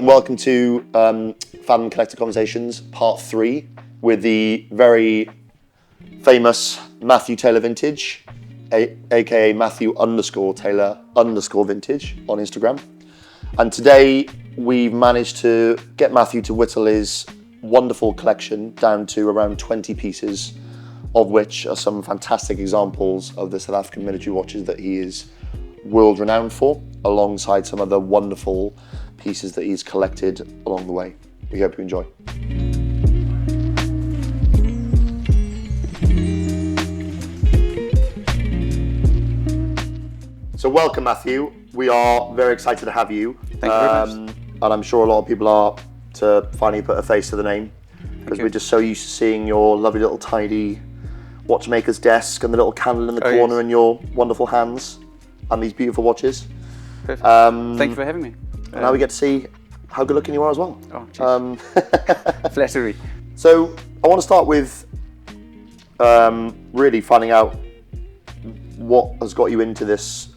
Welcome to Fathom Eclectic Conversations, part 3, with the very famous Matthew Taylor Vintage, aka Matthew _Taylor _Vintage on Instagram. And today we've managed to get Matthew to whittle his wonderful collection down to around 20 pieces, of which are some fantastic examples of the South African military watches that he is world renowned for, alongside some other wonderful pieces that he's collected along the way. We hope you enjoy. So welcome, Matthew. We are very excited to have you. Thank you very much. And I'm sure a lot of people are, to finally put a face to the name, because we're just so used to seeing your lovely little tidy watchmaker's desk and the little candle in the corner, yes, and your wonderful hands and these beautiful watches. Perfect. Thank you for having me. And now we get to see how good looking you are as well. Oh, flattery. So I want to start with really finding out what has got you into this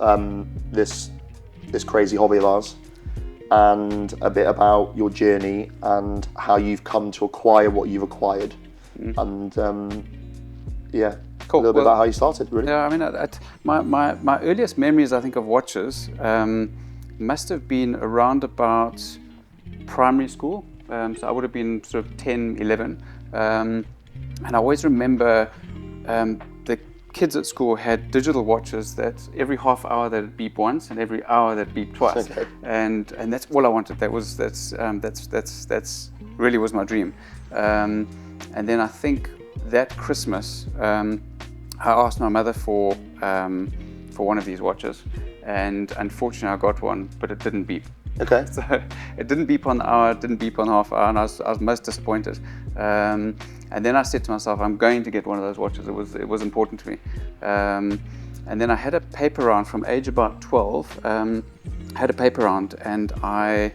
this crazy hobby of ours, and a bit about your journey and how you've come to acquire what you've acquired, and Cool. a little bit about how you started, really. Yeah, I mean, my earliest memories, I think, of watches must have been around about primary school. So I would have been sort of 10, 11. And I always remember the kids at school had digital watches that every half hour they'd beep once and every hour they'd beep twice. Okay. And that's all I wanted. That's really was my dream. And then I think that Christmas, I asked my mother for one of these watches, and unfortunately I got one, but it didn't beep. Okay. So it didn't beep on the hour, it didn't beep on half hour, and I was most disappointed. And then I said to myself, I'm going to get one of those watches. It was important to me. And then I had a paper round from age about 12. Had a paper round, and I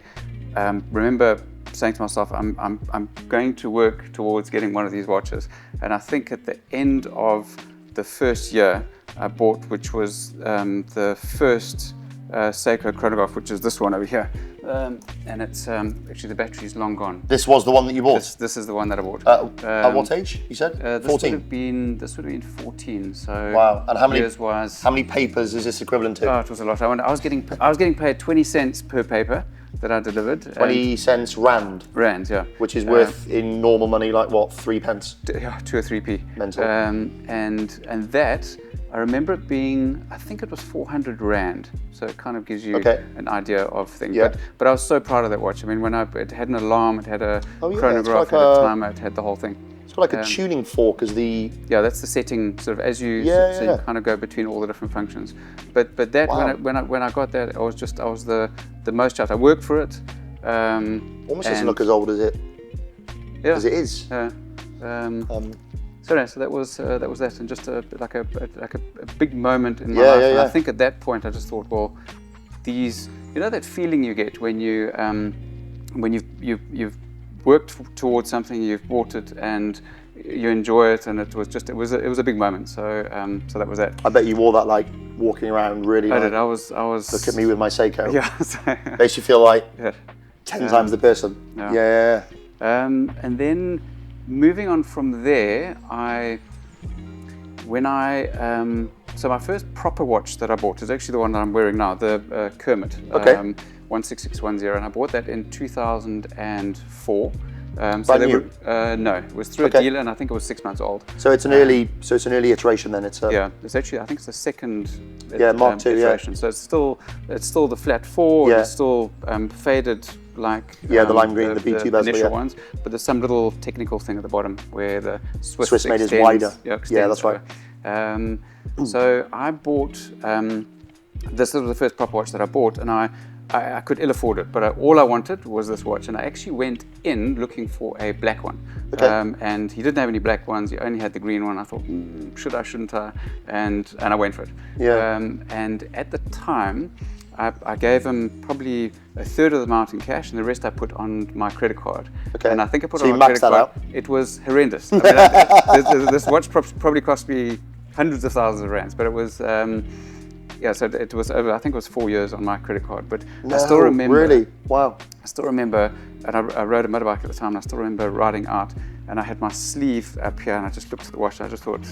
remember saying to myself, I'm going to work towards getting one of these watches. And I think at the end of the first year I bought, which was the first Seiko chronograph, which is this one over here, and it's actually the battery's long gone. This was the one that you bought? This is the one that I bought. At what age, you said? 14? This would have been 14. So wow. And how many papers is this equivalent to? Oh, it was a lot. I was getting paid 20 cents per paper that I delivered. 20 cents rand? Rand, yeah. Which is worth, in normal money, like what, 3 pence? Yeah, 2 or 3p. Mental. And that, I remember it being, I think it was 400 rand. So it kind of gives you an idea of things. Yeah. But I was so proud of that watch. I mean, it had an alarm, it had a chronograph, like it had a timer, it had the whole thing. It's got like a tuning fork as the... Yeah, that's the setting, sort of as you, you kind of go between all the different functions. But that, wow. when I got that, I was the most chuffed. I worked for it. Almost doesn't look as old as it is. Yeah. So that was that, and just a big moment in my life. And I think at that point I just thought, well, these, that feeling you get when you've worked towards something, you've bought it, and you enjoy it, and it was a big moment. So that was that. I bet you wore that like walking around really. I did. I was. Look at me with my Seiko. Yeah. Makes you feel like 10 times the person. Yeah. And then moving on from there, so my first proper watch that I bought is actually the one that I'm wearing now, the Kermit 16610, and I bought that in 2004. Brand new? No, it was through a dealer, and I think it was 6 months old. So it's an early iteration then. It's it's actually, I think it's the second Mark II iteration. So it's still the flat 4. It's still faded like the lime green, the B2 bezel, initial ones, but there's some little technical thing at the bottom where the Swiss made is wider. Yeah, that's right. So I bought this was the first proper watch that I bought, and I could ill afford it, but all I wanted was this watch, and I actually went in looking for a black one. And he didn't have any black ones, he only had the green one. I thought, should I, shouldn't I? And I went for it. And at the time, I gave him probably a third of the amount in cash, and the rest I put on my credit card. And I think I put it on my credit card. Out. It was horrendous. I mean, this watch probably cost me hundreds of thousands of rands, but it was yeah, so it was over, I think it was 4 years on my credit card, but I still No, remember. really? Wow. I still remember, and I rode a motorbike at the time, and I still remember riding out, and I had my sleeve up here, and I just looked at the watch, and I just thought,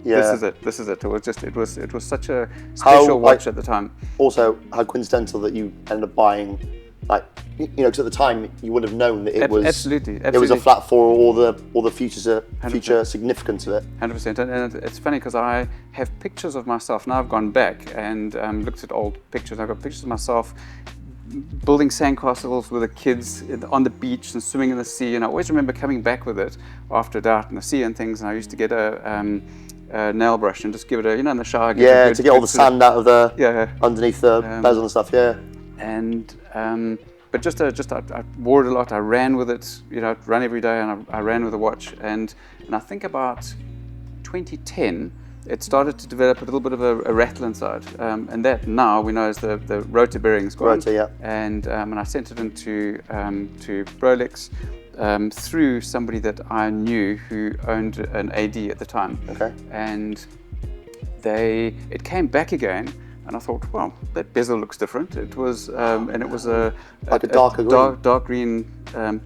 Yeah. this is it. It was such a special watch at the time. Also, how coincidental that you ended up buying, like, you know, because at the time you would have known that it was absolutely. It was a flat four, all the future 100%. significance of it. 100%, and it's funny because I have pictures of myself. Now I've gone back and looked at old pictures. I've got pictures of myself building sandcastles with the kids on the beach and swimming in the sea. And I always remember coming back with it after a day out in the sea and things. And I used to get a nail brush and just give it a, in the shower. Yeah, to get all the sand out of the underneath the bezel and stuff. Yeah. And but I wore it a lot. I ran with it, I'd run every day, and I ran with a watch. And I think about 2010, it started to develop a little bit of a rattle inside, and that now we know is the rotor bearings gone. Rotor, yeah. And I sent it into to Rolex through somebody that I knew who owned an AD at the time. Okay. And it came back again. And I thought, well, that bezel looks different. It was, and it was a darker green. Dark green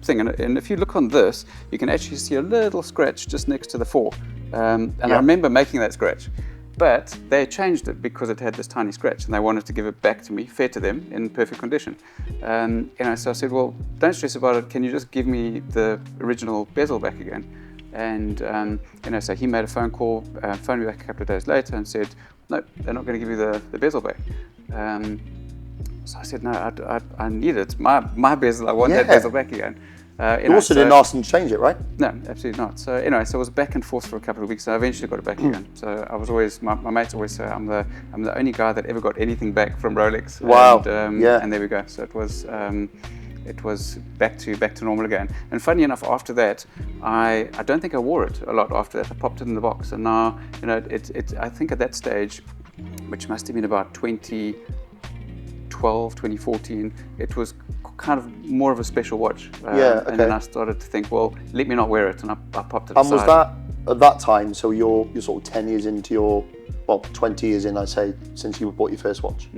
thing. And if you look on this, you can actually see a little scratch just next to the 4. And I remember making that scratch, but they changed it because it had this tiny scratch, and they wanted to give it back to me, fair to them, in perfect condition. So I said, well, don't stress about it. Can you just give me the original bezel back again? And so he made a phone call, phoned me back a couple of days later, and said, no, they're not going to give you the bezel back. So I said, no, I need it. My bezel, I want that bezel back again. You also didn't ask them to change it, right? No, absolutely not. So anyway, so it was back and forth for a couple of weeks. So I eventually got it back again. So I was always, my mates always say I'm the only guy that ever got anything back from Rolex. Wow. And, and there we go. So it was back to normal again. And funny enough, after that, I don't think I wore it a lot after that. I popped it in the box, and now I think at that stage, which must have been about 2012, 2014, it was kind of more of a special watch. Okay. And then I started to think, well, let me not wear it, and I popped it And aside. was that at that time? So you're sort of 10 years into your, 20 years in, I'd say, since you bought your first watch.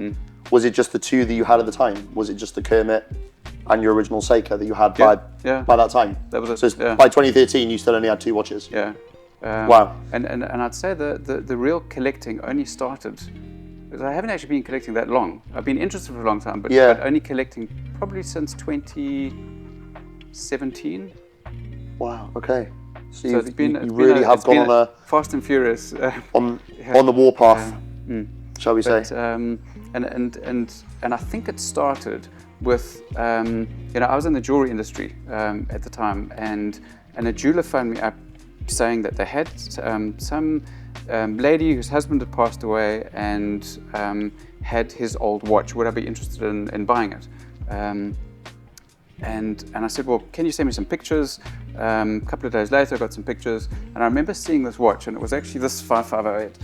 Was it just the two that you had at the time? Was it just the Kermit and your original Seiko that you had by that time? That was it. So by 2013, you still only had 2 watches. Yeah. Wow. And I'd say the real collecting only started, because I haven't actually been collecting that long. I've been interested for a long time, but only collecting probably since 2017. Wow. Okay. So you really have gone on a fast and furious on the warpath, shall we say? And I think it started with I was in the jewelry industry at the time, and a jeweler phoned me up saying that they had some lady whose husband had passed away and had his old watch. Would I be interested in buying it? And I said, well, can you send me some pictures? A couple of days later, I got some pictures, and I remember seeing this watch, and it was actually this 5508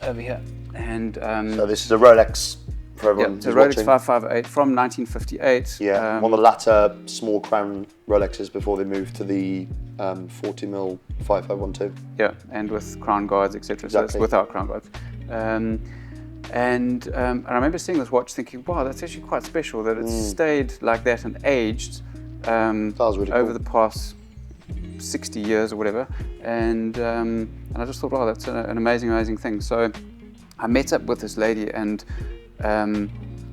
over here. And so this is a Rolex for everyone it's a Rolex 5508 from 1958. Yeah, one of the latter small crown Rolexes before they moved to the 40mm 5512. Yeah, and with crown guards, etc. So it's without crown guards. And I remember seeing this watch thinking, wow, that's actually quite special that it's stayed like that and aged really over the past 60 years or whatever. And I just thought, wow, that's an amazing thing. So I met up with this lady, and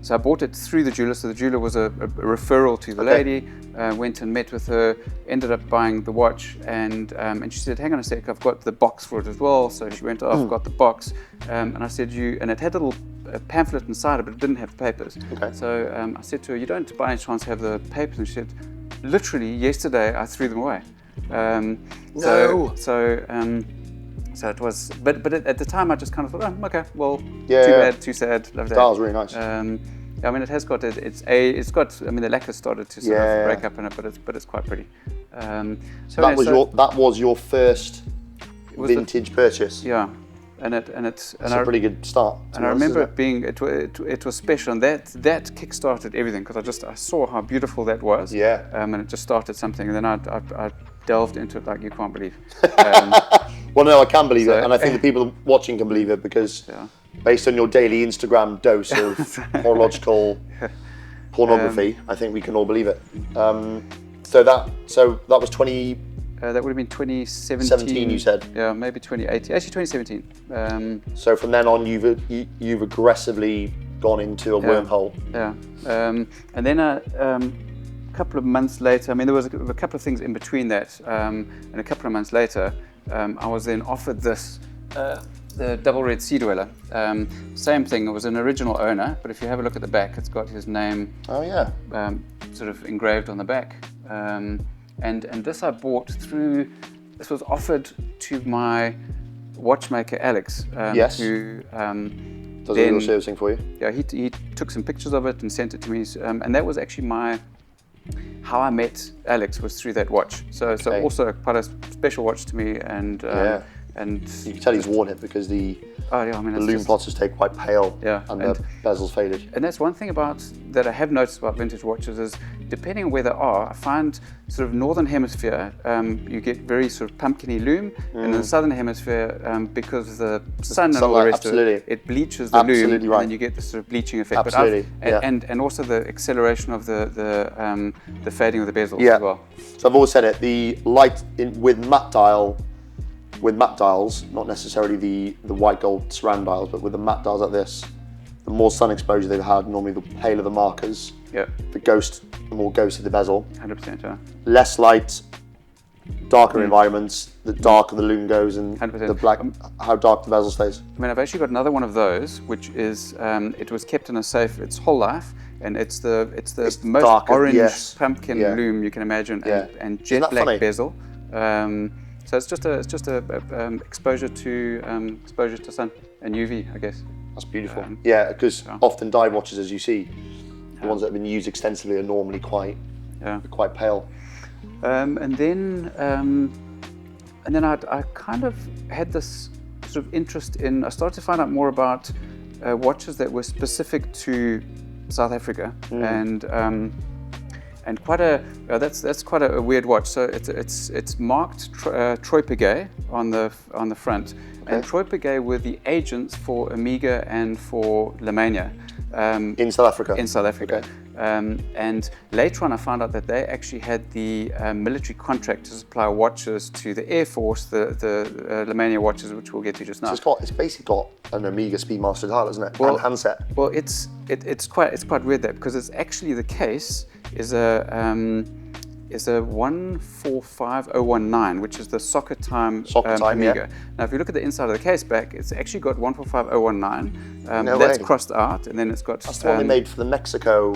so I bought it through the jeweler. So the jeweler was a referral to the lady. Went and met with her, ended up buying the watch, and she said, hang on a sec, I've got the box for it as well. So she went off, got the box, and I said, and it had a little pamphlet inside it, but it didn't have the papers. Okay. So I said to her, you don't by any chance have the papers? And she said, literally yesterday I threw them away. No. So it was, but at the time I just kind of thought, oh, okay, well, too bad, too sad, loved that was really nice. I mean, it has got the lacquer started to sort of break up in it, but it's quite pretty. That was your first vintage purchase. Yeah, it's a pretty good start. And I remember it being it was special, and that kick-started everything, because I saw how beautiful that was. Yeah. And it just started something, and then I delved into it like you can't believe. Well, no, I can believe it, and I think the people watching can believe it, because Based on your daily Instagram dose of horological pornography, I think we can all believe it. So that was 2017, That would have been 2017. you said? Yeah, maybe 2018. Actually, 2017. So from then on, you've aggressively gone into a wormhole. Yeah. And then a couple of months later, I mean, there was a couple of things in between that. And a couple of months later, I was then offered this, the Double Red Sea Dweller. Same thing, it was an original owner, but if you have a look at the back, it's got his name sort of engraved on the back. And this I bought through, this was offered to my watchmaker Alex, Yes. who Does all your servicing for you? yeah, he took some pictures of it and sent it to me, and that was actually how I met Alex, was through that watch. So also quite a special watch to me, and you can tell he's worn it because the lume plotters take quite pale, and the bezel's faded. And that's one thing that I have noticed about vintage watches is, depending on where they are, I find sort of northern hemisphere, you get very sort of pumpkiny lume, and in the southern hemisphere, because of the sun and all the rest of it, it bleaches the lume, and then you get this sort of bleaching effect. Absolutely. And also the acceleration of the fading of the bezels as well. So I've always said it, the light with matte dials, not necessarily the white gold ceramic dials, but with the matte dials like this, the more sun exposure they've had, normally the paler the markers. Yeah. The more ghosted the bezel. 100%. Yeah. Less light, darker environments, the darker the lume goes, and 100%. the black, how dark the bezel stays. I mean, I've actually got another one of those, which is it was kept in a safe its whole life, and it's the most darker, orange pumpkin lume you can imagine, and jet that black funny? bezel. So it's just a exposure to sun and UV, I guess. That's beautiful. Because often dive watches, as you see, the ones that have been used extensively are normally quite pale. And then I kind of had this sort of interest in. I started to find out more about watches that were specific to South Africa, and quite that's quite a weird watch. So it's marked Troy Piguet on the front, and Troy Piguet were the agents for Omega and for Lemania. In South Africa? In South Africa. Okay. And later on I found out that they actually had the military contract to supply watches to the Air Force, the Lemania watches, which we'll get to just now. So it's basically got an Omega Speedmaster dial, isn't it? And handset. Well, it's quite weird that, because it's actually the case is a 145019, which is the soccer time Omega. Now, if you look at the inside of the case back, it's actually got 145019. That's crossed out, and then it's got. That's the one they made for the Mexico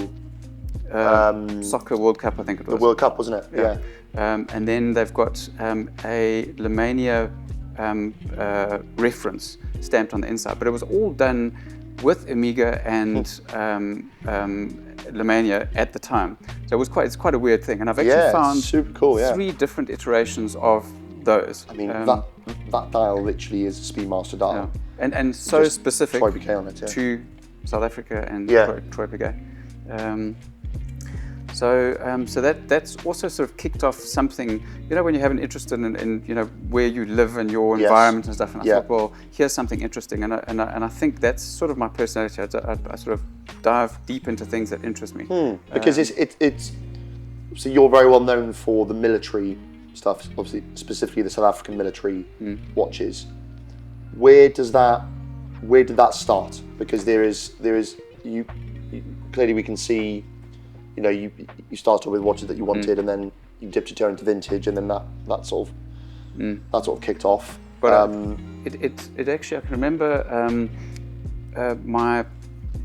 Soccer World Cup, I think it was. The World Cup, wasn't it? Yeah. And then they've got a Lemania reference stamped on the inside, but it was all done with Omega and Lemania at the time. So it's quite a weird thing, and I've actually found super cool, 3 different iterations of those. I mean, that dial literally is a Speedmaster dial. Yeah. And so specific Troy Piguet on it, to South Africa and Troy Piguet. So that's also sort of kicked off something, when you have an interest in where you live and your environment and stuff. And I thought, well, here's something interesting, and I think that's sort of my personality. I sort of dive deep into things that interest me. Because it's so you're very well known for the military stuff, obviously specifically the South African military watches. Where did that start? Because there is you clearly we can see. You started with watches that you wanted, and then you dipped your toe into vintage, and then that sort of kicked off. But it actually, I can remember my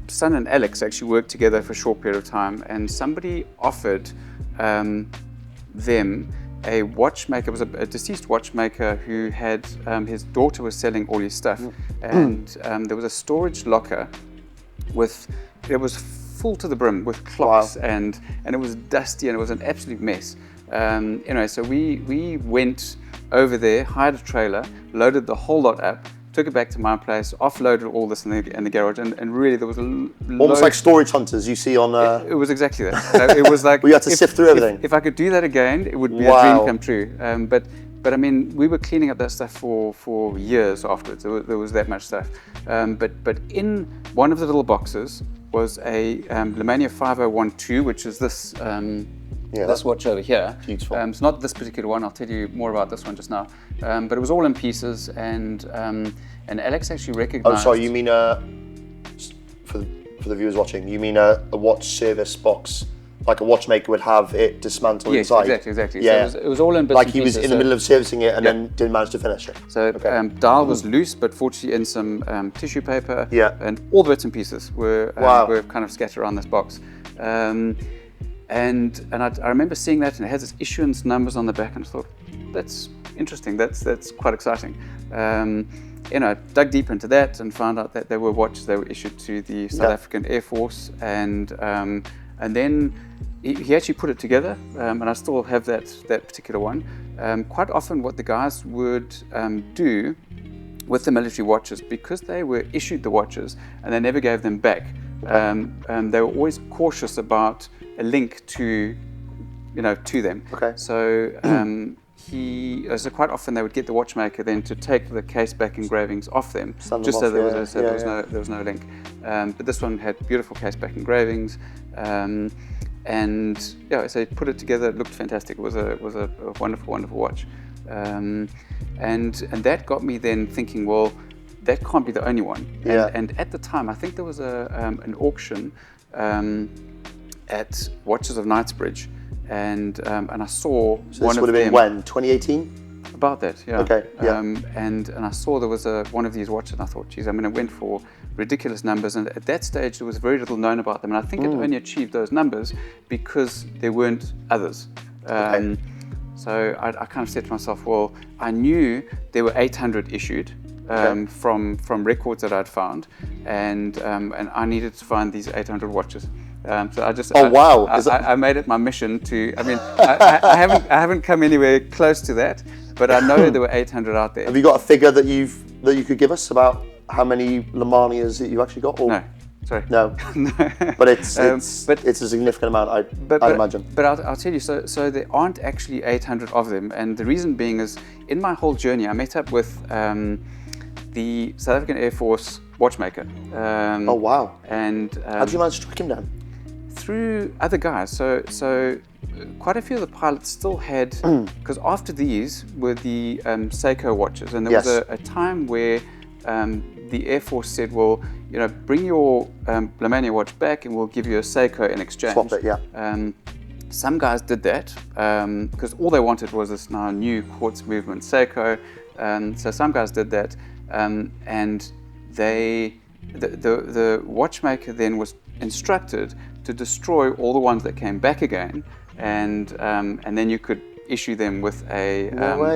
son and Alex actually worked together for a short period of time, and somebody offered them a watchmaker. It was a deceased watchmaker who had his daughter was selling all his stuff, and there was a storage locker it was full to the brim with clocks, and it was dusty, and it was an absolute mess. So we went over there, hired a trailer, loaded the whole lot up, took it back to my place, offloaded all this in the garage, and really there was almost like storage hunters you see on. It was exactly that. It was like we had to sift through everything. If I could do that again, it would be a dream come true. But but I mean, we were cleaning up that stuff for years afterwards. There was that much stuff. But in one of the little boxes was a Lemania 5012, which is this this watch over here. Beautiful. It's not this particular one. I'll tell you more about this one just now. But it was all in pieces, and Alex actually recognized. Oh, sorry. You mean for the viewers watching? You mean a watch service box? Like a watchmaker would have it dismantled inside. Yes, exactly. Yeah. So it was all in bits like and he was pieces, in the middle of servicing it and then didn't manage to finish it. So dial was loose, but fortunately in some tissue paper. Yeah. And all the bits and pieces were kind of scattered around this box. And I remember seeing that, and it has its issuance numbers on the back, and I thought, that's interesting. That's quite exciting. Dug deep into that and found out that there were watches that were issued to the South African Air Force, and then he actually put it together, and I still have that particular one. Quite often what the guys would do with the military watches, because they were issued the watches and they never gave them back, they were always cautious about a link to them. Okay. So so quite often they would get the watchmaker then to take the case back engravings off them, just so there was no link. But this one had beautiful case back engravings. So he put it together. It looked fantastic. It was a wonderful, wonderful watch, and that got me then thinking. Well, that can't be the only one. And at the time, I think there was an auction at Watches of Knightsbridge, and I saw So one this of would have been them. when? 2018? About that, yeah. Okay, yeah. And I saw there was one of these watches, and I thought, geez, it went for ridiculous numbers. And at that stage, there was very little known about them. And I think it only achieved those numbers because there weren't others. So I kind of said to myself, well, I knew there were 800 issued from records that I'd found, and I needed to find these 800 watches. So I just I made it my mission to. I haven't come anywhere close to that, but I know there were 800 out there. Have you got a figure that you could give us about how many Lemanias that you actually got? Or? No, sorry. No. But it's a significant amount, I'd imagine. But I'll tell you, so there aren't actually 800 of them, and the reason being is, in my whole journey, I met up with the South African Air Force watchmaker. Oh wow! And how did you manage to track him down? Through other guys. So quite a few of the pilots still had, because after these were the Seiko watches, and there was a time where the Air Force said, well, bring your Lemania watch back and we'll give you a Seiko in exchange. Swap it, yeah. Some guys did that because all they wanted was this now new quartz movement Seiko. So some guys did that, and the watchmaker then was instructed to destroy all the ones that came back again, and then you could issue them with a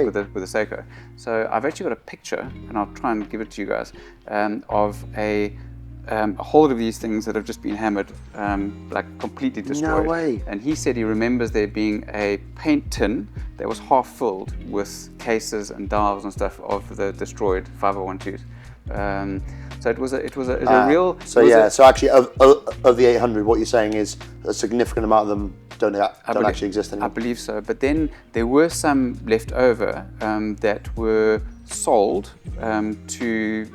with a Seiko. So I've actually got a picture, and I'll try and give it to you guys, of a whole of these things that have just been hammered, like completely destroyed. No way. And he said he remembers there being a paint tin that was half filled with cases and dials and stuff of the destroyed 5012s. So it was a real. So actually, of the 800, what you're saying is a significant amount of them don't actually exist anymore. I believe so, but then there were some left over that were sold to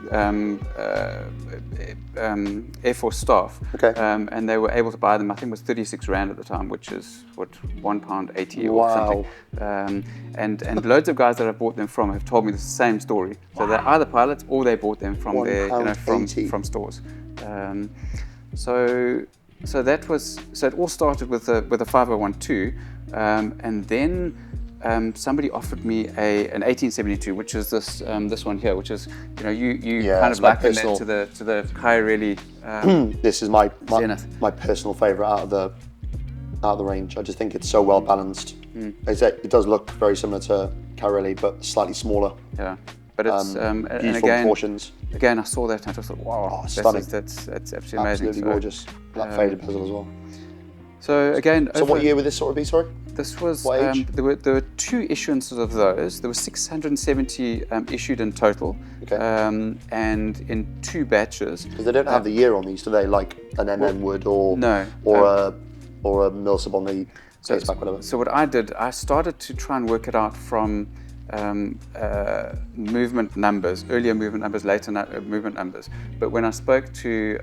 Air Force staff, and they were able to buy them. I think it was 36 Rand at the time, which is what, £1.80 or something. And loads of guys that I bought them from have told me the same story. So they're either pilots or they bought them from from stores. So that was, so it all started with a 5012, and then somebody offered me an 1872, which is this one here, which is you kind of liken that to the Cairelli. This is my Zenith. my personal favourite out of the range. I just think it's so well balanced. It does look very similar to Cairelli, but slightly smaller. Yeah, but it's beautiful and again, proportions. Again, I saw that and I just thought, wow, stunning. That's absolutely amazing. Absolutely gorgeous. That faded bezel as well. So again, so what year would this sort of be? Sorry. This was what age? There were two issuances of those. There were 670 issued in total, and in two batches. Because they don't have the year on these, do they? Like an NN would, or a Milsib on the case back, whatever. So what I did, I started to try and work it out from movement numbers, earlier movement numbers, later movement numbers. But when I spoke to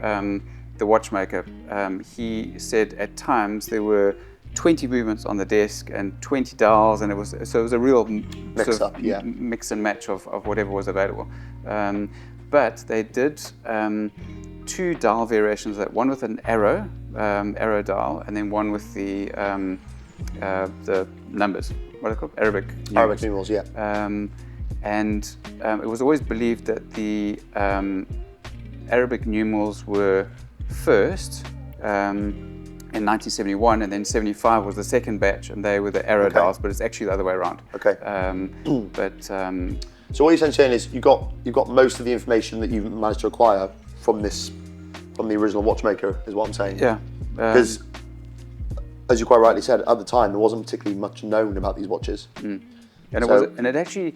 the watchmaker, he said at times there were 20 movements on the desk and 20 dials, and it was a real mix and match of whatever was available. But they did 2 dial variations, that one with an arrow dial, and then one with the numbers. What are they called? Arabic numerals, yeah. And it was always believed that the Arabic numerals were first in 1971, and then 75 was the second batch, and they were the arrow dials, but it's actually the other way around. Okay. So what you're saying is you got most of the information that you've managed to acquire from the original watchmaker, is what I'm saying. Yeah. Because, as you quite rightly said, at the time there wasn't particularly much known about these watches. And it actually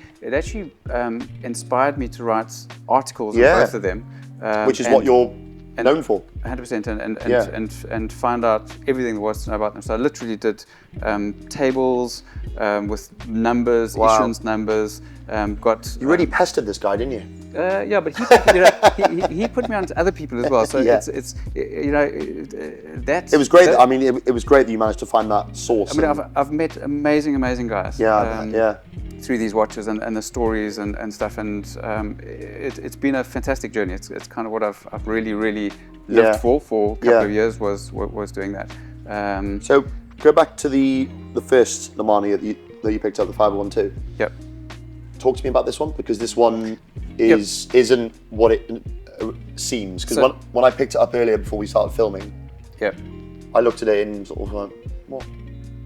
inspired me to write articles on both of them, which is what you're known for. 100%, and find out everything there was to know about them. So I literally did tables with numbers, issuance numbers. You really pestered this guy, didn't you? Yeah, but he put me on to other people as well. So it's that's. It was great. It was great that you managed to find that source. I mean, I've met amazing guys. Yeah. Through these watches and the stories and stuff, and it's been a fantastic journey. It's kind of what I've really lived for a couple of years was doing that. So go back to the first Lemani that you picked up, the 512. Yep. Talk to me about this one, because this one isn't what it seems. Because when I picked it up earlier before we started filming, I looked at it and sort of went, what?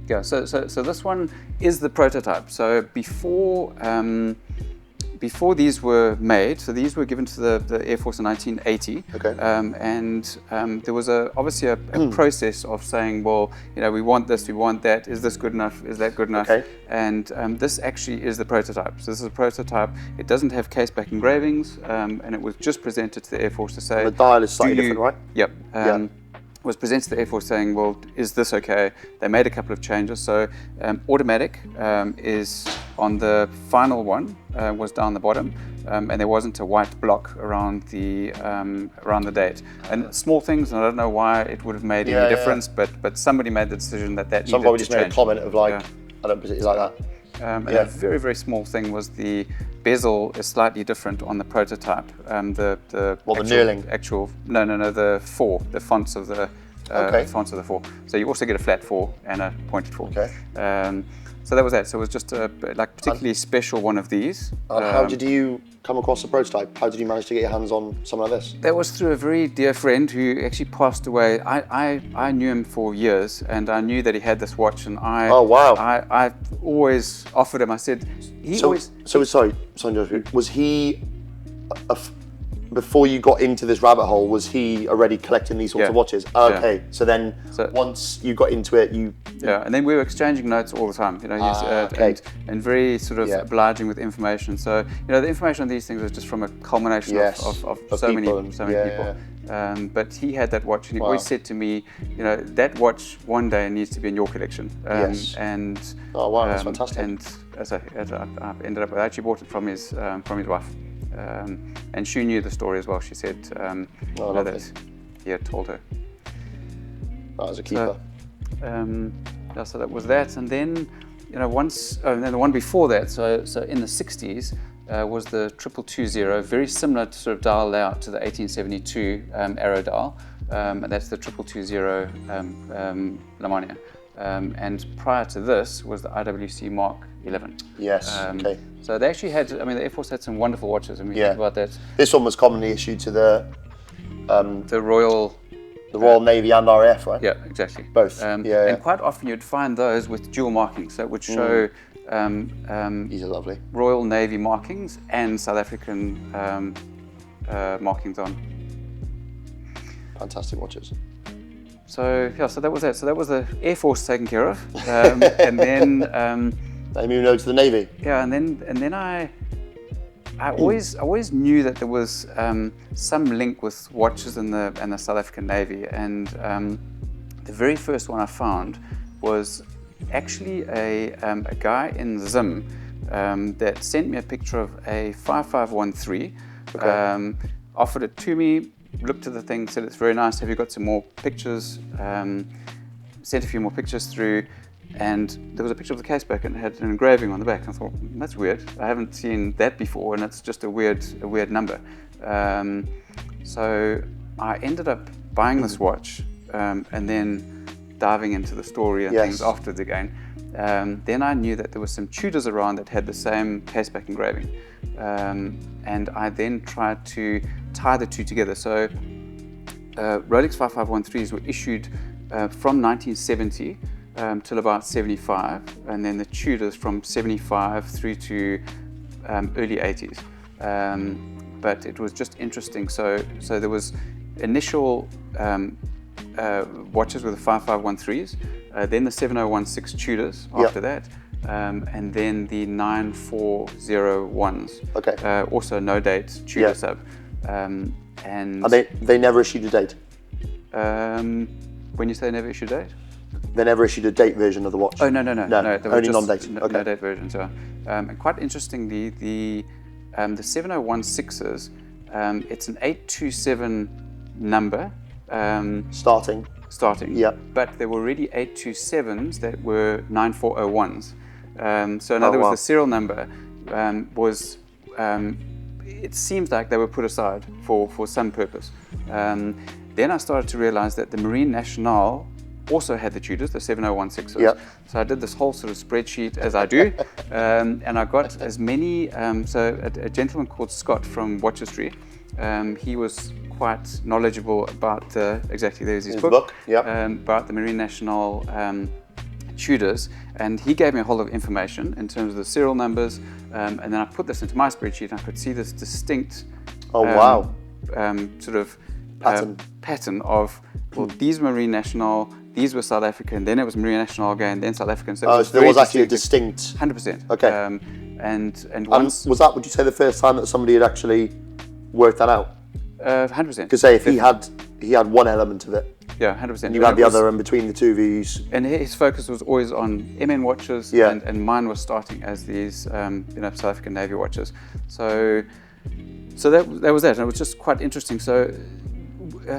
Yeah, so this one is the prototype. So before these were made, so these were given to the Air Force in 1980. Okay. And there was obviously a process of saying, well, we want this, we want that. Is this good enough? Is that good enough? Okay. And this actually is the prototype. So this is a prototype. It doesn't have case-back engravings, and it was just presented to the Air Force to say. The dial is slightly different, right? Yep. Was presented to the Air Force saying, well, is this okay? They made a couple of changes. So automatic is on the final one, was down the bottom, and there wasn't a white block around the date. And small things, and I don't know why it would have made any difference, but somebody made the decision that needed to change. Somebody just made a comment of like, I don't particularly like that. And a very, very small thing was the bezel is slightly different on the prototype. The knurling? The fonts of the fonts of the 4. So you also get a flat 4 and a pointed 4. Okay. So that was that. So it was just a particularly special one of these. How did you come across the prototype? How did you manage to get your hands on something like this? That was through a very dear friend who actually passed away. I knew him for years, and I knew that he had this watch, and I always offered him. I said sorry, was he before you got into this rabbit hole, was he already collecting these sorts of watches? Okay, so then once you got into it, and then we were exchanging notes all the time, and very sort of obliging with information. So the information on these things is just from a culmination of so many people. But he had that watch, and he always said to me, that watch one day needs to be in your collection. And that's fantastic. And as I ended up, I actually bought it from his wife. And she knew the story as well. She said that he had told her. That was a keeper. So that was that, and then and then the one before that. So in the 60s was the 2220, very similar to sort of dial layout to the 1872 arrow dial, and that's the 2220 Lemania. And prior to this was the IWC Mark 11. Yes. Okay. So they actually had, the Air Force had some wonderful watches. Think about that. This one was commonly issued to the Royal Navy and RAF, right? Yeah, exactly. Both. And quite often you'd find those with dual markings, so it would show these are lovely Royal Navy markings and South African markings on. Fantastic watches. So that was that. So that was the Air Force taken care of, and then. They moved over to the Navy. Yeah, and then I always knew that there was some link with watches and the South African Navy, and the very first one I found was actually a guy in Zim that sent me a picture of a 5513, Okay. offered it to me, looked at the thing, said it's very nice, have you got some more pictures? Sent a few more pictures through, and there was a picture of the case back and it had an engraving on the back. I thought, that's weird, I haven't seen that before, and it's just a weird number. So I ended up buying this watch, and then diving into the story and things afterwards again. Then I knew that there were some Tudors around that had the same caseback engraving, and I then tried to tie the two together. So Rolex 5513s were issued from 1970 till about 75, and then the Tudors from 75 through to early 80s. But it was just interesting. So there was initial watches with the 5513s, then the 7016 Tudors after that, and then the 9401s. Okay. Also no date Tudor sub. And they never issued a date? When you say never issued a date? They never issued a date version of the watch? Oh, no, only non-dated. Okay. No date versions, yeah. And quite interestingly, the 7016s, it's an 827 number. Starting. Yeah. But there were already 827s that were 9401s. So in other words, the serial number was, it seems like they were put aside for some purpose. Then I started to realize that the Marine Nationale also had the Tudors, the 7016s. Yep. So I did this whole sort of spreadsheet, as I do, and I got as many, so a gentleman called Scott from Watch History, he was quite knowledgeable about, exactly, there's his book. Yep. About the Marine Nationale Tudors, and he gave me a whole lot of information in terms of the serial numbers, and then I put this into my spreadsheet, and I could see this distinct sort of pattern of, well, these Marine Nationale, these were South African, then it was Marine Nationale again, then South African. So there was actually a distinct... 100%. Okay. And once... was that, would you say, the first time that somebody had actually worked that out? 100%. Because say if he had one element of it, yeah, 100%. and you had the other in between the two of these. And his focus was always on MN watches, and mine was starting as these South African Navy watches. So that was that, and it was just quite interesting. So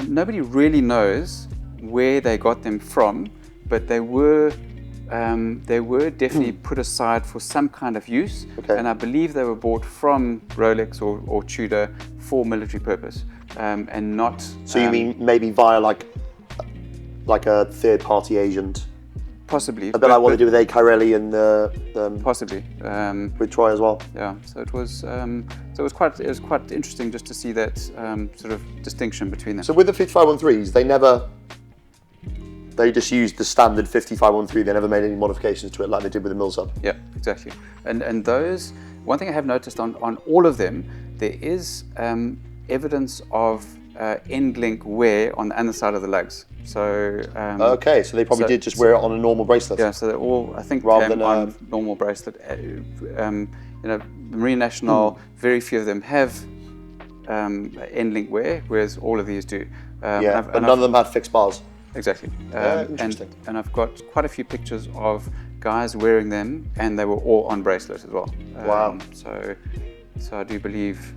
nobody really knows where they got them from, but they were definitely put aside for some kind of use. Okay. And I believe they were bought from Rolex or Tudor for military purpose, and not. So you mean maybe via like a third-party agent? Possibly. A bit like what they do with A. Cairelli and possibly with Troy as well. Yeah. So it was quite interesting just to see that sort of distinction between them. So with the 5513s, they just used the standard 5513. They never made any modifications to it like they did with the Milsub. Yeah, exactly. And those, one thing I have noticed on all of them, there is evidence of end link wear on the underside of the lugs. So okay, so they probably did just wear it on a normal bracelet. Yeah, so they're all, I think, rather came than on normal bracelet. Marine Nationale, very few of them have end link wear, whereas all of these do. But none of them had fixed bars. Exactly. Interesting. And I've got quite a few pictures of guys wearing them, and they were all on bracelet as well. Wow. So I do believe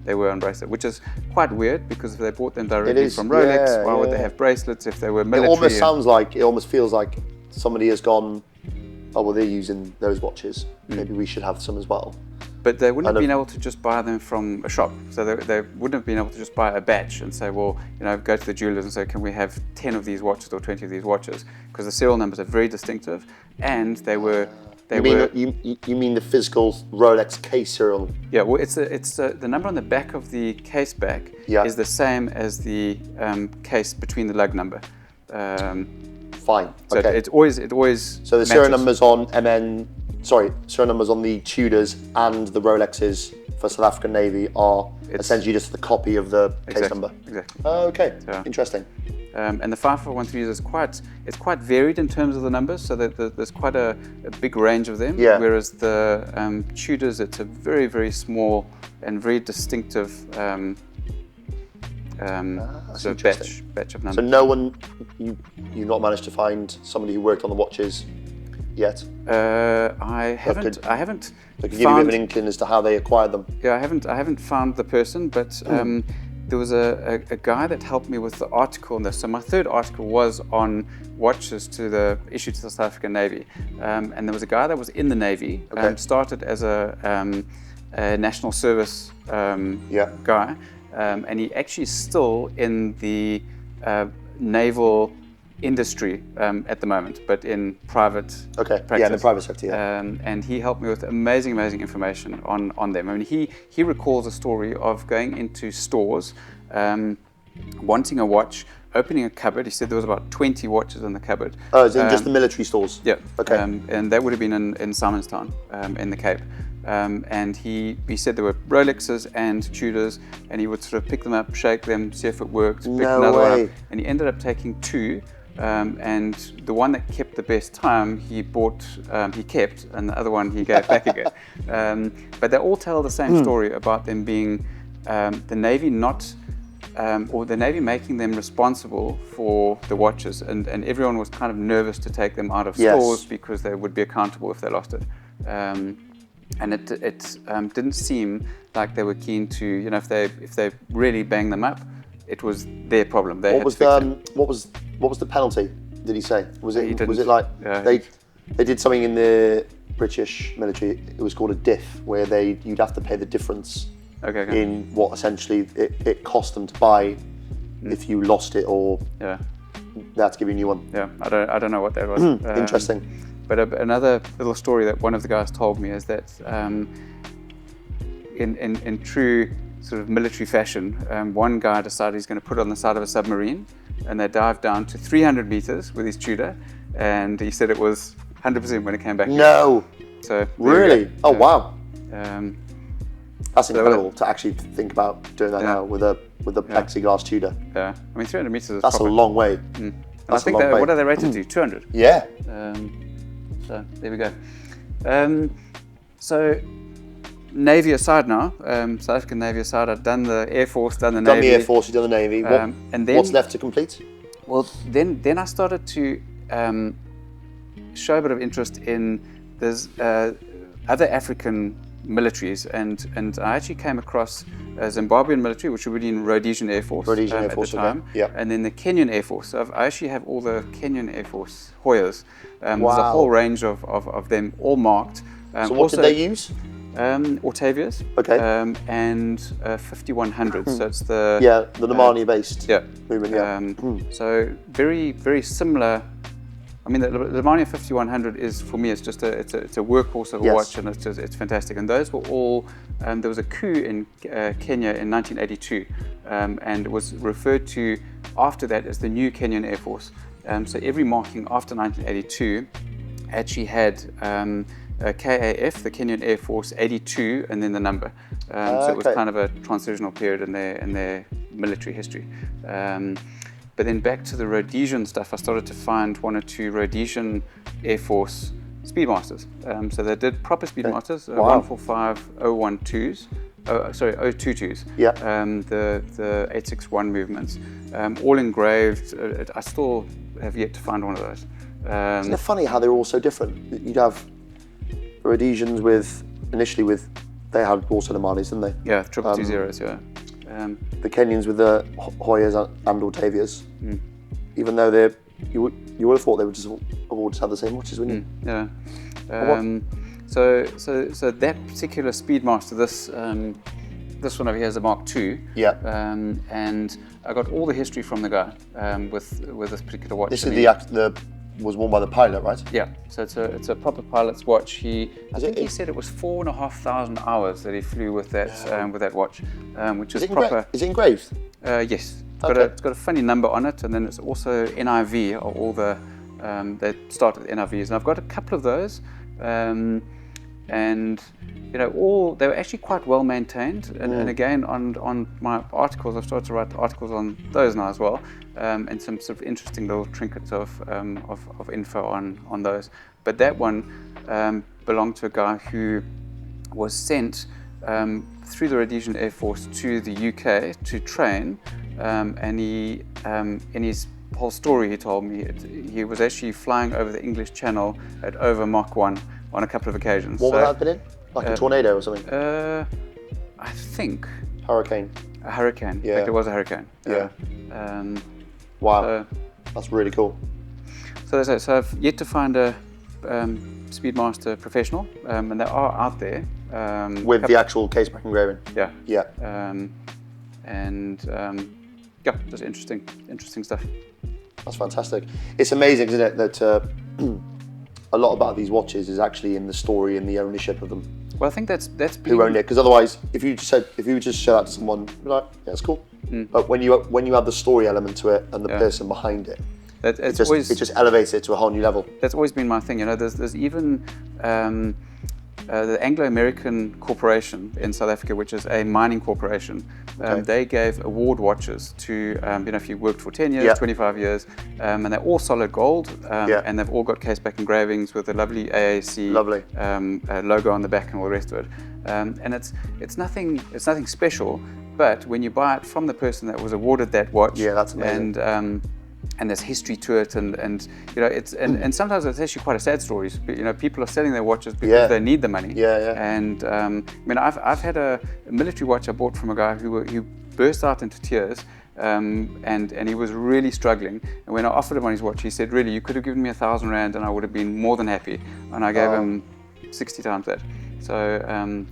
they were on bracelet, which is quite weird because if they bought them directly from Rolex, why would they have bracelets if they were military? It almost feels like somebody has gone, oh well, they're using those watches. Maybe we should have some as well. But they wouldn't have been able to just buy them from a shop. So they wouldn't have been able to just buy a batch and say, well, go to the jewelers and say, can we have 10 of these watches or 20 of these watches? Because the serial numbers are very distinctive, and they were. You mean the physical Rolex case serial? Yeah, well, it's the number on the back of the case back is the same as the case between the lug number. Fine. So okay. it always. So the serial numbers on serial numbers on the Tudors and the Rolexes for South African Navy are essentially just the copy of the case number. Exactly. Okay. So, interesting. And the 5513 is quite varied in terms of the numbers, so that there's quite a big range of them. Yeah. Whereas the Tudors, it's a very, very small and very distinctive sort of batch of numbers. So no one, you've not managed to find somebody who worked on the watches yet? I haven't. could- I haven't That could give you a bit of found. an inkling as to how they acquired them. Yeah, I haven't found the person, but there was a guy that helped me with the article on this. So my third article was on watches issued to the South African Navy, and there was a guy that was in the Navy, Okay. started as a national service guy, and he actually is still in the naval industry at the moment, but in private Okay. practice. Yeah, in the private sector. Yeah. And he helped me with amazing information on them. I mean, he recalls a story of going into stores, wanting a watch, opening a cupboard. He said there was about 20 watches in the cupboard. Oh, is it just the military stores? Yeah. Okay. And that would have been in Simonstown, in the Cape. And he said there were Rolexes and Tudors, and he would sort of pick them up, shake them, see if it worked, pick No another one way. up, and he ended up taking two. And the one that kept the best time he kept, and the other one he gave back again. But they all tell the same story about them being the Navy or the Navy making them responsible for the watches, and everyone was kind of nervous to take them out of Yes. stores because they would be accountable if they lost it. And it didn't seem like they were keen to, if they really banged them up, it was their problem. They What was the penalty? Did he say? Was He it didn't. like Yeah, they did something in the British military? It was called a diff, where you'd have to pay the difference Okay. in what essentially it cost them to buy if you lost it, or Yeah. they had to give you a new one. Yeah. I don't know what that was. Interesting. But another little story that one of the guys told me is that in true sort of military fashion, one guy decided he's going to put it on the side of a submarine, and they dived down to 300 meters with his Tudor, and he said it was 100% when it came back. No, So there we really? go. Oh wow, Um, that's incredible to actually think about doing that Yeah. now with a plexiglass Tudor. yeah. I mean, 300 meters is That's a proper. long way. And I That's a think long way. what are they rated to? 200. Yeah. So there we go. So Navy aside now, South African Navy aside, I've done the Air Force, done the Done Navy. the Air Force, you've done the Navy. And then, What's left to complete? Well, then I started to show a bit of interest in there's other African militaries, and I actually came across a Zimbabwean military, which would be in Rhodesian Air Force, Rhodesian Air at Force, the okay. time, Yep. and then the Kenyan Air Force. So I actually have all the Kenyan Air Force Hoyas. There's a Wow. whole range of them, all marked. So what did they use? Ortavias, Okay. and 5100. So it's the Yeah, the Nomani based yeah. movement. Yeah. So very, very similar. I mean, the Lemania 5100 is, for me, it's just it's a workhorse of a Yes. watch, and it's fantastic. And those were all. There was a coup in Kenya in 1982, and it was referred to after that as the new Kenyan Air Force. So every marking after 1982 actually had KAF, the Kenyan Air Force 82, and then the number. So it was Okay. kind of a transitional period in their military history. But then back to the Rhodesian stuff, I started to find one or two Rhodesian Air Force Speedmasters. So they did proper Speedmasters, Wow. 145-012s, 022s. Yeah. The 861 movements, all engraved. I still have yet to find one of those. Isn't it funny how they're all so different? You'd have Rhodesians they had also the Malis, didn't they? Yeah, 220s, yeah. The Kenyans with the Hoyas and Ortavias. Even though you would have thought they would have all just had the same watches, wouldn't you? Yeah. So that particular Speedmaster, this one over here is a Mark II. Yeah. And I got all the history from the guy with this particular watch. This I is mean, the was worn by the pilot, right? Yeah, so it's a proper pilot's watch. I think he it- said it was 4,500 hours that he flew with that watch, which is Is it proper. Is it engraved? Yes, it's got a funny number on it, and then it's also NIV, or all the they start with NIVs, and I've got a couple of those, and they were actually quite well maintained, and again on my articles, I've started to write articles on those now as well, and some sort of interesting little trinkets of info on those. But that one belonged to a guy who was sent through the Rhodesian Air Force to the UK to train, and he in his whole story he told me. He was actually flying over the English Channel at over Mach 1 on a couple of occasions. What would that have been in? Like a tornado or something? I think Hurricane. a hurricane. Yeah. In fact, it was a hurricane. Yeah. Wow. Wow. That's really cool. So I've yet to find a Speedmaster professional, and they are out there. With the actual case back engraving. Yeah. Yeah. Yeah, just interesting stuff. That's fantastic. It's amazing, isn't it, that a lot about these watches is actually in the story and the ownership of them. Well, I think that's Who owned it? Because otherwise, if you just show that to someone, you'd be like, yeah, it's cool. But when you add the story element to it and the person behind it, it just elevates it to a whole new level. That's always been my thing. You know, there's even the Anglo-American Corporation in South Africa, which is a mining corporation. They gave award watches to, if you worked for 10 years, 25 years, and they're all solid gold, and they've all got case-back engravings with a lovely AAC logo on the back and all the rest of it. And it's nothing special, but when you buy it from the person that was awarded that watch, that's amazing. And there's history to it, and and sometimes it's actually quite a sad story. People are selling their watches because they need the money. And I've had a military watch I bought from a guy who burst out into tears, and he was really struggling. And when I offered him on his watch, he said, "Really, you could have given me 1,000 rand, and I would have been more than happy." And I gave him 60 times that. So and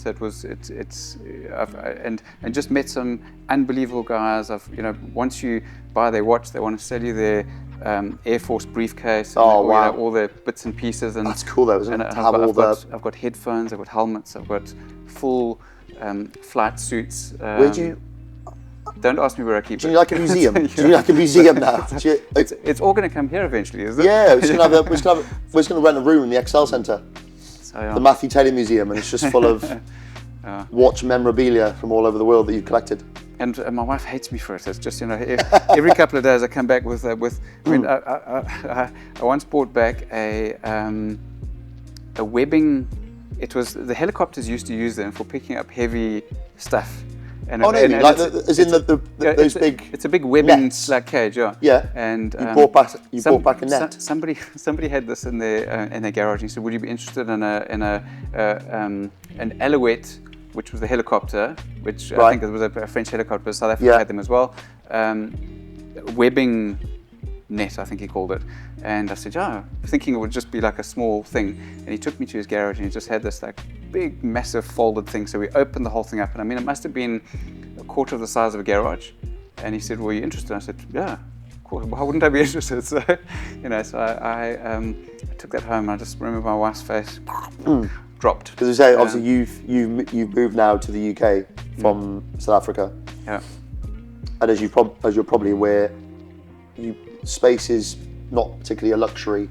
just met some unbelievable guys. Once you buy their watch, they want to sell you their Air Force briefcase. And all their bits and pieces. And that's cool, though, isn't it? I've got headphones, I've got helmets, I've got full flight suits. Where do you? Don't ask me where I keep it. Do you like a museum? Do you like a museum now? It's all going to come here eventually, isn't it? Yeah, we're just going to rent a room in the Excel Centre. The Matthew Taylor Museum, and it's just full of watch memorabilia from all over the world that you've collected. And my wife hates me for it. It's just every couple of days I come back with. I once brought back a webbing. It was the helicopters used to use them for picking up heavy stuff. Those big. It's a big webbing like cage, Yeah. And you brought back a net. Somebody had this in their garage. And he said, "Would you be interested in an Alouette, which was the helicopter, which I think it was a French helicopter. South Africa had them as well. Webbing net, I think he called it." And I said, thinking it would just be like a small thing. And he took me to his garage, and he just had this like big, massive folded thing. So we opened the whole thing up, and it must have been a quarter of the size of a garage. And he said, "Were you interested?" I said, "Yeah, of course. Why wouldn't I be interested?" So, I took that home. And I just remember my wife's face dropped. Because you say, obviously, you've moved now to the UK from South Africa. Yeah. And as you're probably aware, space is not particularly a luxury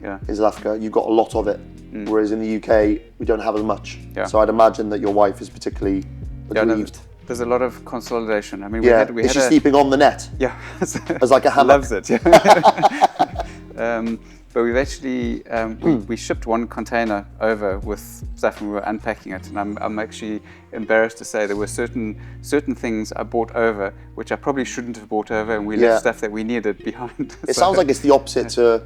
in South Africa. You've got a lot of it, whereas in the UK we don't have as much. Yeah. So I'd imagine that your wife is particularly aggrieved. There's a lot of consolidation. We is she sleeping on the net? Yeah, as like a hammock. Loves it. Yeah. But we've actually we shipped one container over with stuff, and we were unpacking it. And I'm actually embarrassed to say there were certain things I brought over which I probably shouldn't have brought over, and we left stuff that we needed behind. It sounds like it's the opposite to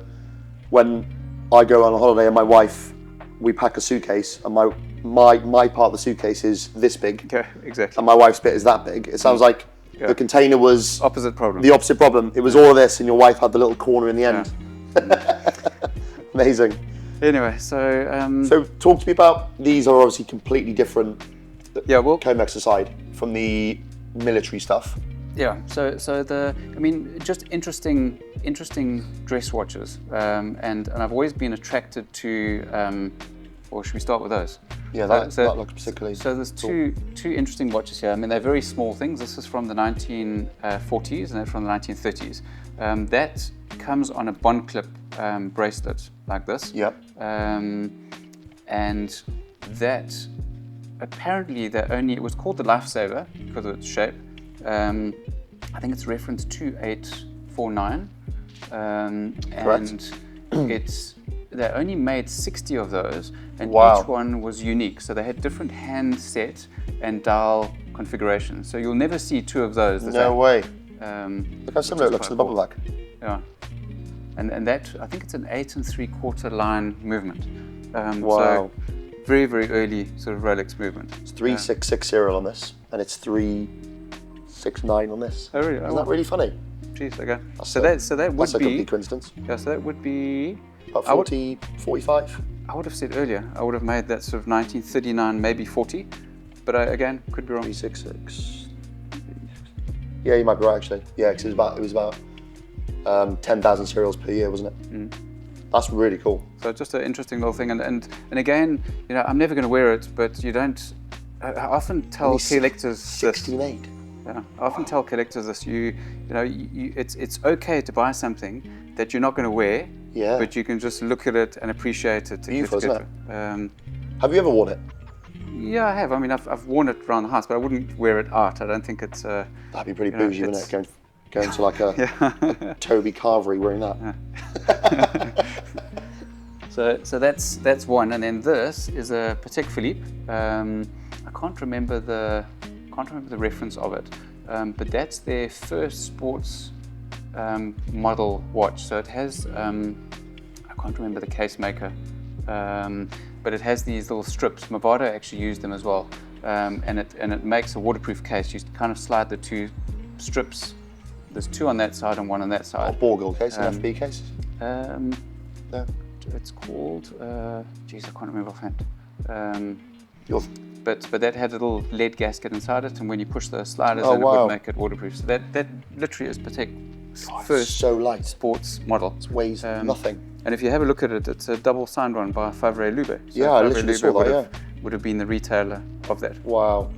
when I go on a holiday and my wife, we pack a suitcase, and my part of the suitcase is this big. Yeah, exactly. And my wife's bit is that big. It sounds like the container was the opposite problem. It was all of this, and your wife had the little corner in the end. Amazing. Anyway, so so talk to me about, these are obviously completely different. Comex aside from the military stuff. Yeah. So just interesting dress watches, and I've always been attracted to. Or should we start with those? Yeah, that looks particularly. So there's two interesting watches here. They're very small things. This is from the 1940s, and that's from the 1930s. That comes on a bond clip bracelet like this. Yep. And that apparently it was called the Lifesaver because of its shape. I think it's reference 2849. Correct. And they only made 60 of those, and each one was unique. So they had different handset and dial configurations. So you'll never see two of those. No way. Look how similar it looks to the bubble back. Yeah. And that, I think it's an 8 3/4 line movement. Wow. So very, very early sort of Rolex movement. It's 3660 on this, and it's 369 on this. Oh, really? Isn't that really funny? Geez, okay. That's So that would a be... complete coincidence. Yeah, so that would be... About 40, 45. I would have said earlier, I would have made that sort of 1939, maybe 40. But again, could be wrong. 366. Yeah, you might be right actually. Yeah, because it was about 10,000 serials per year, wasn't it? Mm. That's really cool. So just an interesting little thing, and again, you know, I'm never going to wear it, but you don't. I often tell collectors 16.8. Yeah, I often tell collectors this. It's okay to buy something that you're not going to wear, Yeah. but you can just look at it and appreciate it. Beautiful, isn't it? Um, Have you ever worn it? yeah, I have. I mean, I've worn it around the house, but I wouldn't wear it out. I don't think it's. That'd be pretty bougie, wouldn't it? Going to like a Yeah. Toby Carvery wearing that. So that's one, and then this is a Patek Philippe. I can't remember the reference of it, but that's their first sports model watch. So it has I can't remember the case maker, but it has these little strips. Movado actually used them as well, and it makes a waterproof case. You kind of slide the two strips. There's two on that side and one on that side. A Borgel case, an FB case? No. It's called, geez, I can't remember offhand. But that had a little lead gasket inside it, and when you push the sliders in, it would make it waterproof. So that literally is Patek's first so light. sports model. It weighs nothing. And if you have a look at it, it's a double signed one by Favre-Lube. So Yeah, I literally saw that, would have been the retailer of that. Wow.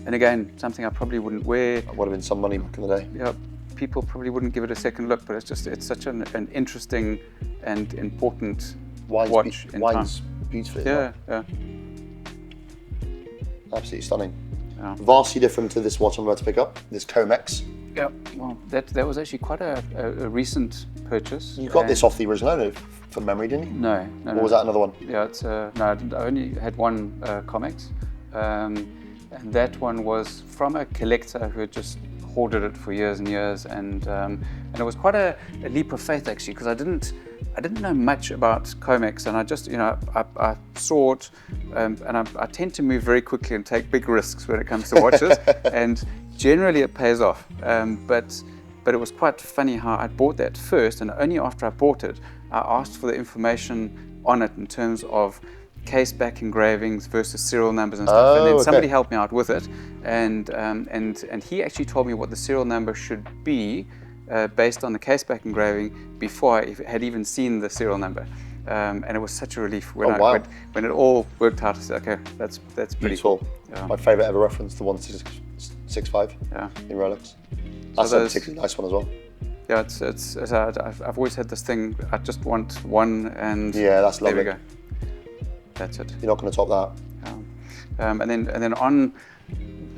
And again, something I probably wouldn't wear. That would have been some money back in the day. Yeah, people probably wouldn't give it a second look, but it's such an interesting and important watch in time. Beautifully. Yeah, yeah. Absolutely stunning. Yeah. Vastly different to this watch I'm about to pick up, this Comex. Yeah, well, that was actually quite a recent purchase. You got this off the original owner from memory, didn't you? No. Or was that another one? Yeah, it's no, I only had one Comex, and that one was from a collector who had just hoarded it for years and years, and it was quite a leap of faith actually, because I didn't know much about Comex, and I just, you know, I saw it, and I tend to move very quickly and take big risks when it comes to watches, and generally it pays off. But it was quite funny how I bought that first, and only after I bought it, I asked for the information on it in terms of case back engravings versus serial numbers and stuff, and then somebody helped me out with it, and he actually told me what the serial number should be based on the case back engraving before I had even seen the serial number, and it was such a relief when when it all worked out. I said, okay, that's pretty beautiful. Cool. Yeah. My favourite ever reference, the 1665 in Rolex. That's a particularly nice one as well. Yeah, it's I've always had this thing. I just want one, and yeah, that's lovely. There we go. That's it. You're not going to top that. And then on,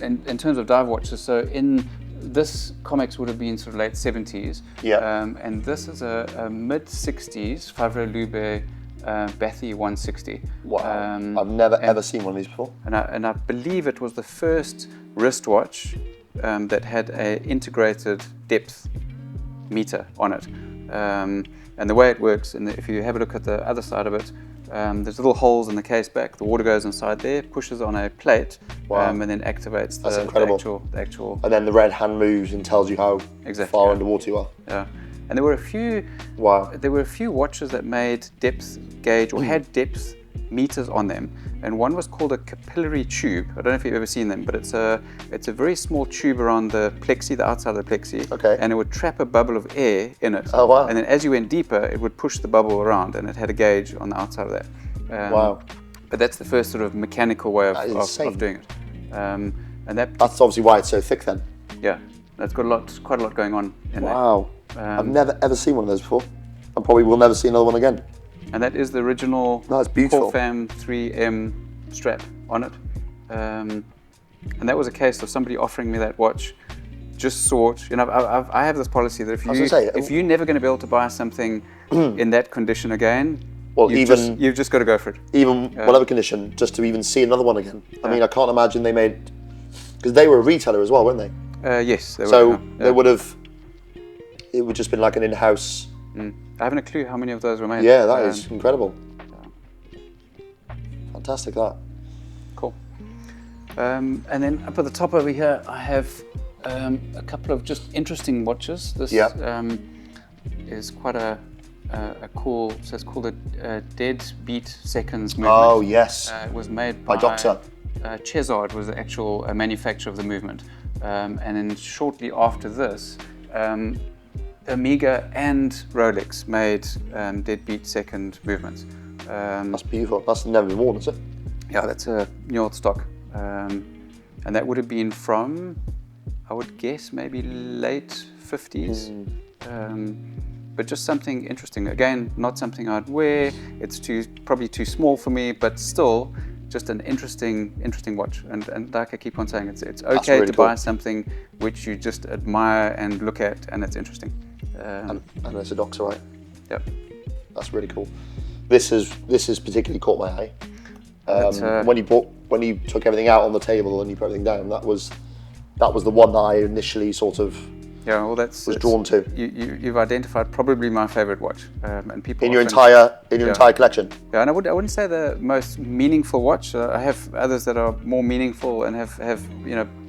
in terms of dive watches, so in this Comex would have been sort of late 70s. Yeah. And this is a mid 60s Favre-Lube Bathy 160. Wow. I've never ever seen one of these before. And I believe it was the first wristwatch that had a integrated depth meter on it. And the way it works, and if you have a look at the other side of it, there's little holes in the case back. The water goes inside there, pushes on a plate, and then activates the actual. And then the red hand moves and tells you how far underwater you are. Yeah, and there were a few. Wow. There were a few watches that made depth gauge or had depth meters on them, and one was called a capillary tube. I don't know if you've ever seen them, but it's a very small tube around the plexi, the outside of the plexi, and it would trap a bubble of air in it. Oh wow! And then as you went deeper, it would push the bubble around, and it had a gauge on the outside of that. Wow! But that's the first sort of mechanical way of doing it. And that's obviously why it's so thick then. Yeah, that's got quite a lot going on in there. Wow! I've never ever seen one of those before. I probably will never see another one again. And that is the original Corfam 3M strap on it. And that was a case of somebody offering me that watch, just saw it. You know, I have this policy that if you're never going to be able to buy something in that condition again, you've just got to go for it. Even whatever condition, just to even see another one again. I mean, I can't imagine they made, because they were a retailer as well, weren't they? Yes, they were. So they would have, it would just been like an in-house. I haven't a clue how many of those were made. Yeah, that is incredible. Fantastic, that. Cool. And then up at the top over here, I have a couple of just interesting watches. This is quite a cool, so it's called a dead beat seconds movement. Oh, yes. It was made by Doctor. Chezard was the actual manufacturer of the movement. And then shortly after this, Omega and Rolex made deadbeat second movements. That's beautiful. That's never been worn, is it? Yeah, that's a New York stock. And that would have been from, I would guess, maybe late 50s. But just something interesting. Again, not something I'd wear. It's probably too small for me, but still just an interesting watch. And like I keep on saying, it's okay to buy something which you just admire and look at, and it's interesting. And it's a Doctor, right? Yep. That's really cool. This has particularly caught my eye. When you took everything out on the table and you put everything down, that was the one that I initially sort of was drawn to. You've identified probably my favorite watch, and people in your entire collection. Yeah, and I wouldn't say the most meaningful watch. I have others that are more meaningful and have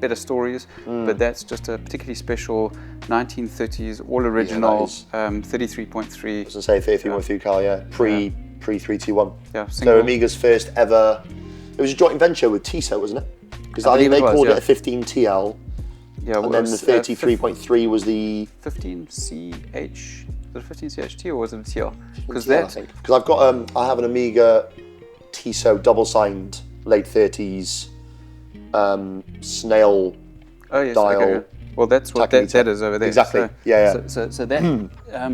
better stories, but that's just a particularly special 1930s all original 33.3. I was going to say 33.3 car, pre 321. Yeah, so Omega's first ever. It was a joint venture with Tissot, wasn't it? Because I think they called it a 15 TL. Yeah, and then the 33.3 was the 15CH. Was it 15CHT or was it a TL? Because I've got I have an Omega Tissot double signed late 30s snail dial. Okay. Well, that's what that is over there. Exactly. So that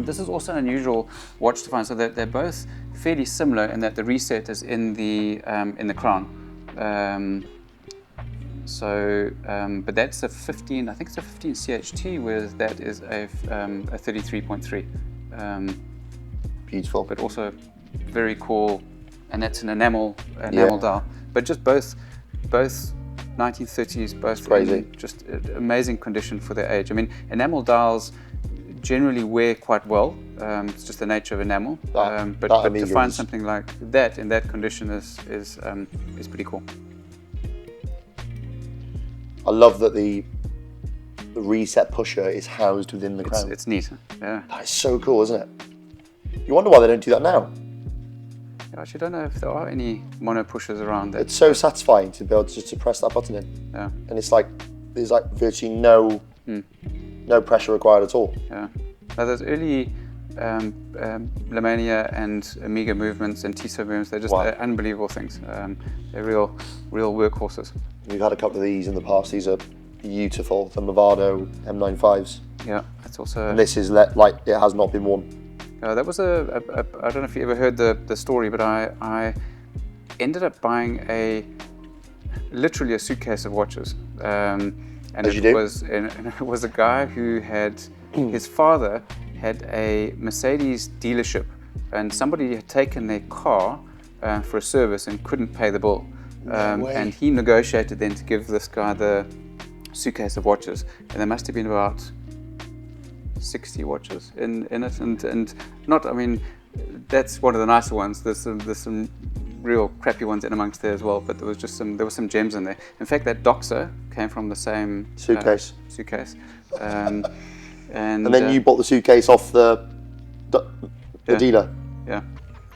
this is also an unusual watch to find. So they're both fairly similar in that the reset is in the crown. But that's a 15. I think it's a 15 CHT, whereas that is a 33.3. Beautiful, but also very cool, and that's an enamel dial. But just both 1930s, both in just amazing condition for their age. I mean, enamel dials generally wear quite well. It's just the nature of enamel. But to find something like that in that condition is pretty cool. I love that the reset pusher is housed within the crown. It's neat. Yeah. That is so cool, isn't it? You wonder why they don't do that now. I actually don't know if there are any mono pushers around. It's so satisfying to be able to just press that button in. Yeah. And it's like there's like virtually no pressure required at all. Yeah. Now those early Lamania and Omega movements and Tissot movements, they're just unbelievable things. They're real workhorses. We've had a couple of these in the past. These are beautiful. The Movado M95s. Yeah, that's also. And this is like it has not been worn. That was I don't know if you ever heard the story, but I ended up buying literally a suitcase of watches. And it was a guy who had his father had a Mercedes dealership, and somebody had taken their car for a service and couldn't pay the bill. And he negotiated then to give this guy the suitcase of watches, and there must have been about 60 watches in it, and not. I mean, that's one of the nicer ones. There's some real crappy ones in amongst there as well, but there were some gems in there. In fact, that Doxer came from the same suitcase. And then you bought the suitcase off the dealer. Yeah.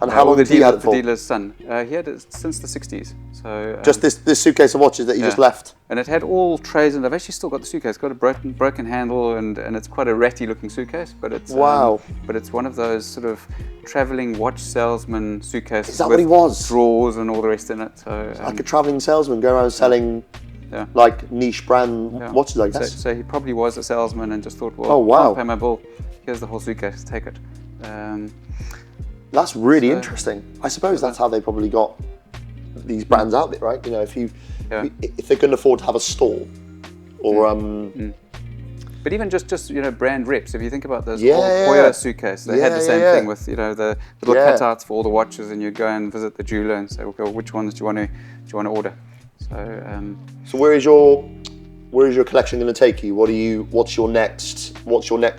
And how long did he have it for? The dealer's son. He had it since the 60s. So just this suitcase of watches that you just left. And it had all trays, and I've actually still got the suitcase. It's got a broken handle, and it's quite a ratty looking suitcase. But it's but it's one of those sort of traveling watch salesman suitcases. Is that what he was? Drawers and all the rest in it. So like a traveling salesman, going around selling like niche brand watches, I guess. So he probably was a salesman and just thought, well, I'll pay my bill. Here's the whole suitcase. Take it. That's really interesting. I suppose that's how they probably got these brands out there, right? You know, if they couldn't afford to have a store, or But even just brand reps. If you think about those old Hoya suitcase, they had the same thing with the little cutouts for all the watches, and you'd go and visit the jeweler and say, okay, which ones do you want to order? So where is your where is your collection going to take you? What's your next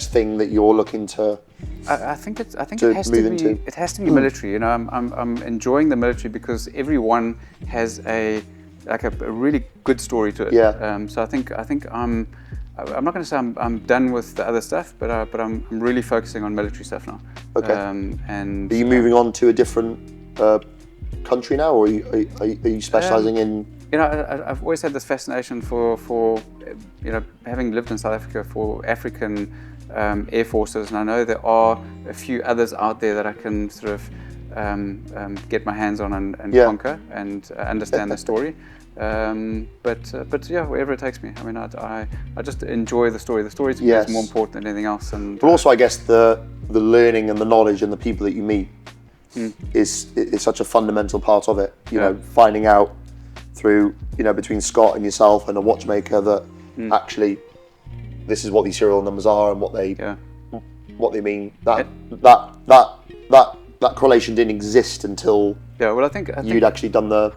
thing that you're looking to? I think it to has move to be into? it has to be military. You know, I'm enjoying the military because everyone has a really good story to it. Yeah. So I think I'm not going to say I'm done with the other stuff, but I'm really focusing on military stuff now. Okay. And Are you moving on to a different country now, or are you specialising in? You know, I've always had this fascination for you know, having lived in South Africa, for African air forces, and I know there are a few others out there that I can sort of get my hands on and Yeah. conquer and understand the story. But yeah, wherever it takes me. I mean, I just enjoy the story. The story to me Yes. is more important than anything else. And But also, I guess the learning and the knowledge and the people that you meet is such a fundamental part of it. You know, finding out through, you know, between Scott and yourself and a watchmaker that actually this is what these serial numbers are and what they mean. That correlation didn't exist until well, I think you'd actually done the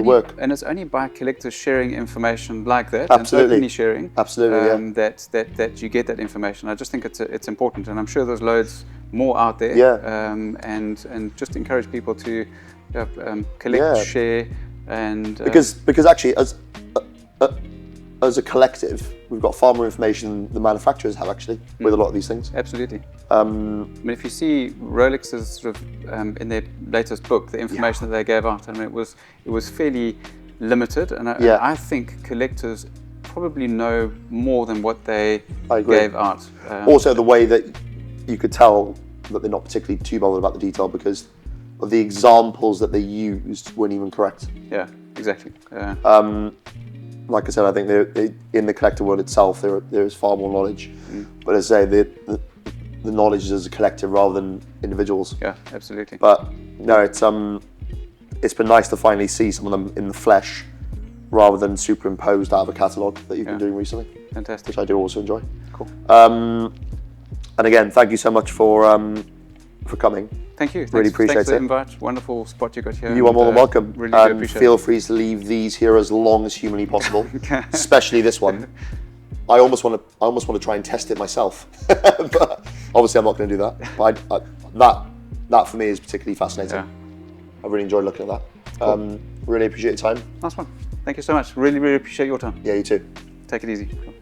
work. And it's only by collectors sharing information like that, Absolutely. and openly sharing, Absolutely, that you get that information. I just think it's important, and I'm sure there's loads more out there. Yeah. And just encourage people to collect, share, and because actually as a collective, we've got far more information than the manufacturers have actually with a lot of these things. Absolutely. I mean, if you see Rolex's sort of in their latest book, the information that they gave out, I mean, it was fairly limited, and I think collectors probably know more than what they gave out. Also, the way that you could tell that they're not particularly too bothered about the detail because of the examples that they used weren't even correct. Yeah, exactly. Like I said, I think they, in the collector world itself, there is far more knowledge. But as I say, the knowledge is as a collective rather than individuals. Yeah, absolutely. But no, it's been nice to finally see some of them in the flesh rather than superimposed out of a catalogue that you've been doing recently. Fantastic. Which I do also enjoy. Cool. And again, thank you so much for coming. Thank you. Really appreciate thanks for the it. invite. Wonderful spot you got here. You are more than welcome. Really do appreciate feel it. free to leave these here as long as humanly possible, especially this one. I almost want to try and test it myself, but obviously I'm not going to do that. But that for me is particularly fascinating. Yeah. I really enjoyed looking at that. Cool. Really appreciate your time. Nice one. Thank you so much. Really, really appreciate your time. Yeah, you too. Take it easy. Cool.